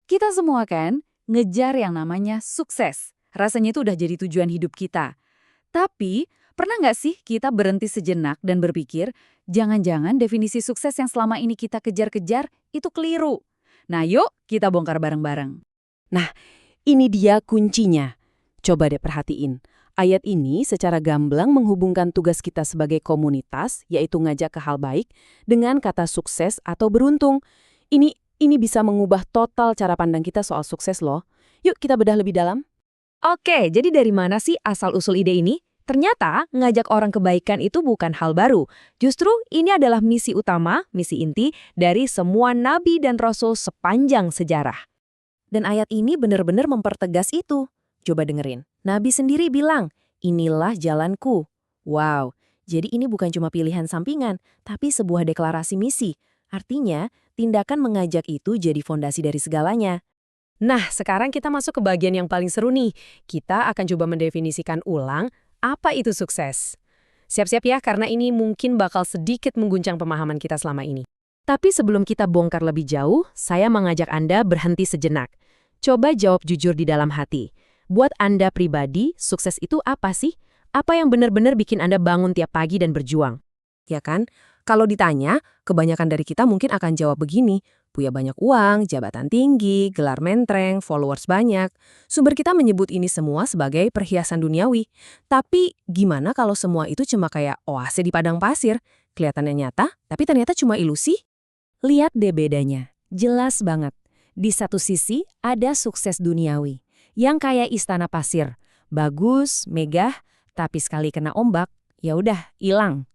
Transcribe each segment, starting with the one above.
Kita semua kan ngejar yang namanya sukses. Rasanya itu udah jadi tujuan hidup kita. Tapi, pernah nggak sih kita berhenti sejenak dan berpikir, jangan-jangan definisi sukses yang selama ini kita kejar-kejar itu keliru. Nah yuk, kita bongkar bareng-bareng. Nah, ini dia kuncinya. Coba deh perhatiin. Ayat ini secara gamblang menghubungkan tugas kita sebagai komunitas, yaitu ngajak ke hal baik, dengan kata sukses atau beruntung. Ini bisa mengubah total cara pandang kita soal sukses loh. Yuk kita bedah lebih dalam. Oke, jadi dari mana sih asal-usul ide ini? Ternyata ngajak orang kebaikan itu bukan hal baru. Justru ini adalah misi utama, misi inti dari semua nabi dan rasul sepanjang sejarah. Dan ayat ini benar-benar mempertegas itu. Coba dengerin. Nabi sendiri bilang, inilah jalanku. Wow, jadi ini bukan cuma pilihan sampingan, tapi sebuah deklarasi misi. Artinya, tindakan mengajak itu jadi fondasi dari segalanya. Nah, sekarang kita masuk ke bagian yang paling seru nih. Kita akan coba mendefinisikan ulang apa itu sukses. Siap-siap ya, karena ini mungkin bakal sedikit mengguncang pemahaman kita selama ini. Tapi sebelum kita bongkar lebih jauh, saya mengajak Anda berhenti sejenak. Coba jawab jujur di dalam hati. Buat Anda pribadi, sukses itu apa sih? Apa yang benar-benar bikin Anda bangun tiap pagi dan berjuang? Ya kan? Kalau ditanya, kebanyakan dari kita mungkin akan jawab begini. Punya banyak uang, jabatan tinggi, gelar mentereng, followers banyak. Sumber kita menyebut ini semua sebagai perhiasan duniawi. Tapi gimana kalau semua itu cuma kayak oase di padang pasir? Kelihatannya nyata, tapi ternyata cuma ilusi? Lihat deh bedanya. Jelas banget. Di satu sisi ada sukses duniawi, yang kayak istana pasir. Bagus, megah, tapi sekali kena ombak, ya udah hilang.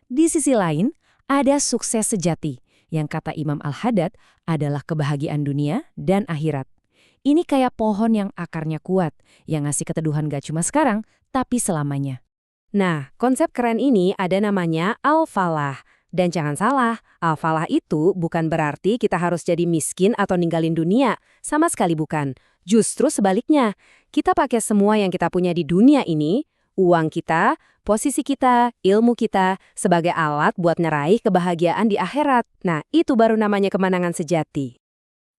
Di sisi lain, ada sukses sejati, yang kata Imam Al-Haddad adalah kebahagiaan dunia dan akhirat. Ini kayak pohon yang akarnya kuat, yang ngasih keteduhan gak cuma sekarang, tapi selamanya. Nah, konsep keren ini ada namanya Al-Falah. Dan jangan salah, Al-Falah itu bukan berarti kita harus jadi miskin atau ninggalin dunia. Sama sekali bukan. Justru sebaliknya, kita pakai semua yang kita punya di dunia ini, uang kita, posisi kita, ilmu kita, sebagai alat buat ngeraih kebahagiaan di akhirat. Nah, itu baru namanya kemenangan sejati.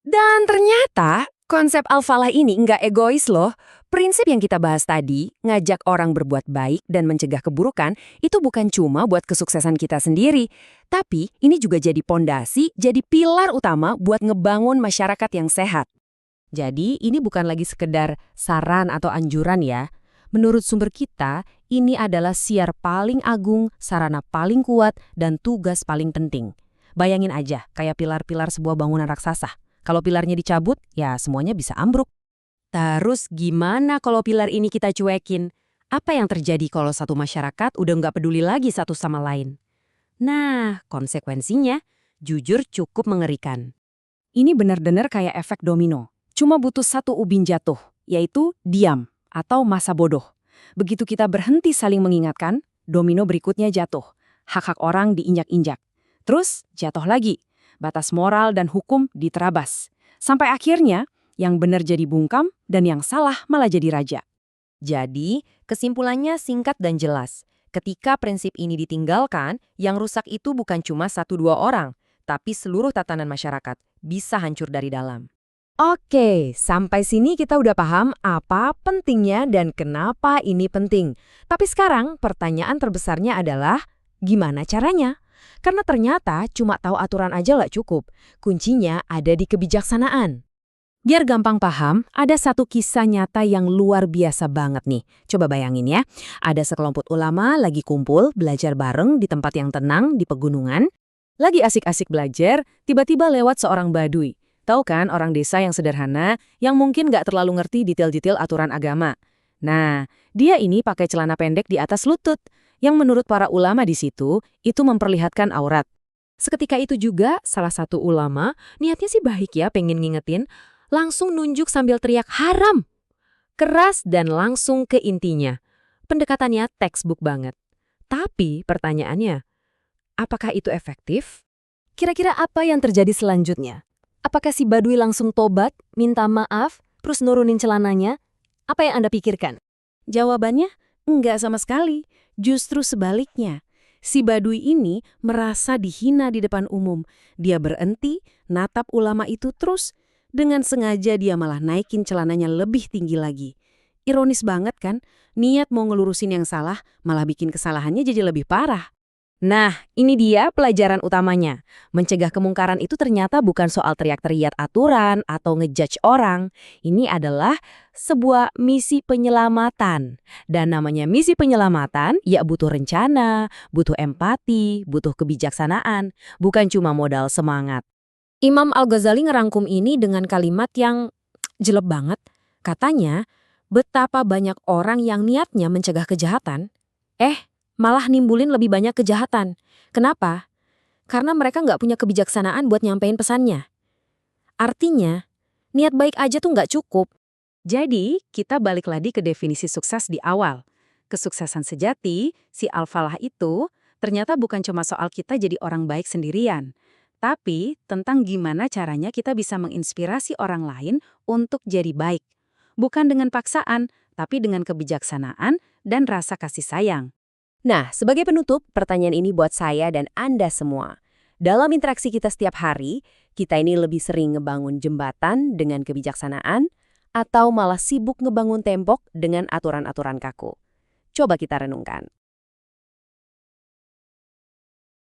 Dan ternyata, konsep Al-Falah ini nggak egois loh. Prinsip yang kita bahas tadi, ngajak orang berbuat baik dan mencegah keburukan, itu bukan cuma buat kesuksesan kita sendiri. Tapi ini juga jadi pondasi, jadi pilar utama buat ngebangun masyarakat yang sehat. Jadi ini bukan lagi sekedar saran atau anjuran ya. Menurut sumber kita, ini adalah siar paling agung, sarana paling kuat, dan tugas paling penting. Bayangin aja, kayak pilar-pilar sebuah bangunan raksasa. Kalau pilarnya dicabut, ya semuanya bisa ambruk. Terus gimana kalau pilar ini kita cuekin? Apa yang terjadi kalau satu masyarakat udah nggak peduli lagi satu sama lain? Nah, konsekuensinya jujur cukup mengerikan. Ini benar-benar kayak efek domino. Cuma butuh satu ubin jatuh, yaitu diam atau masa bodoh. Begitu kita berhenti saling mengingatkan, domino berikutnya jatuh. Hak-hak orang diinjak-injak. Terus jatuh lagi. Batas moral dan hukum diterabas. Sampai akhirnya, yang benar jadi bungkam dan yang salah malah jadi raja. Jadi, kesimpulannya singkat dan jelas. Ketika prinsip ini ditinggalkan, yang rusak itu bukan cuma 1-2 orang, tapi seluruh tatanan masyarakat bisa hancur dari dalam. Oke, sampai sini kita udah paham apa pentingnya dan kenapa ini penting. Tapi sekarang pertanyaan terbesarnya adalah, gimana caranya? Karena ternyata cuma tahu aturan aja nggak cukup. Kuncinya ada di kebijaksanaan. Biar gampang paham, ada satu kisah nyata yang luar biasa banget nih. Coba bayangin ya, ada sekelompok ulama lagi kumpul, belajar bareng di tempat yang tenang di pegunungan. Lagi asik-asik belajar, tiba-tiba lewat seorang badui. Tahu kan orang desa yang sederhana, yang mungkin nggak terlalu ngerti detail-detail aturan agama. Nah, dia ini pakai celana pendek di atas lutut, yang menurut para ulama di situ, itu memperlihatkan aurat. Seketika itu juga, salah satu ulama, niatnya sih baik ya pengen ngingetin, langsung nunjuk sambil teriak haram. Keras dan langsung ke intinya. Pendekatannya textbook banget. Tapi pertanyaannya, apakah itu efektif? Kira-kira apa yang terjadi selanjutnya? Apakah si badui langsung tobat, minta maaf, terus nurunin celananya? Apa yang Anda pikirkan? Jawabannya, enggak sama sekali. Justru sebaliknya. Si badui ini merasa dihina di depan umum. Dia berhenti, natap ulama itu terus. Dengan sengaja dia malah naikin celananya lebih tinggi lagi. Ironis banget kan? Niat mau ngelurusin yang salah, malah bikin kesalahannya jadi lebih parah. Nah, ini dia pelajaran utamanya. Mencegah kemungkaran itu ternyata bukan soal teriak-teriak aturan atau ngejudge orang. Ini adalah sebuah misi penyelamatan. Dan namanya misi penyelamatan, ya butuh rencana, butuh empati, butuh kebijaksanaan, bukan cuma modal semangat. Imam Al-Ghazali ngerangkum ini dengan kalimat yang jelek banget. Katanya, betapa banyak orang yang niatnya mencegah kejahatan, malah nimbulin lebih banyak kejahatan. Kenapa? Karena mereka nggak punya kebijaksanaan buat nyampein pesannya. Artinya, niat baik aja tuh nggak cukup. Jadi, kita balik lagi ke definisi sukses di awal. Kesuksesan sejati, si Al-Falah itu, ternyata bukan cuma soal kita jadi orang baik sendirian, tapi tentang gimana caranya kita bisa menginspirasi orang lain untuk jadi baik. Bukan dengan paksaan, tapi dengan kebijaksanaan dan rasa kasih sayang. Nah, sebagai penutup, pertanyaan ini buat saya dan Anda semua. Dalam interaksi kita setiap hari, kita ini lebih sering ngebangun jembatan dengan kebijaksanaan atau malah sibuk ngebangun tembok dengan aturan-aturan kaku. Coba kita renungkan.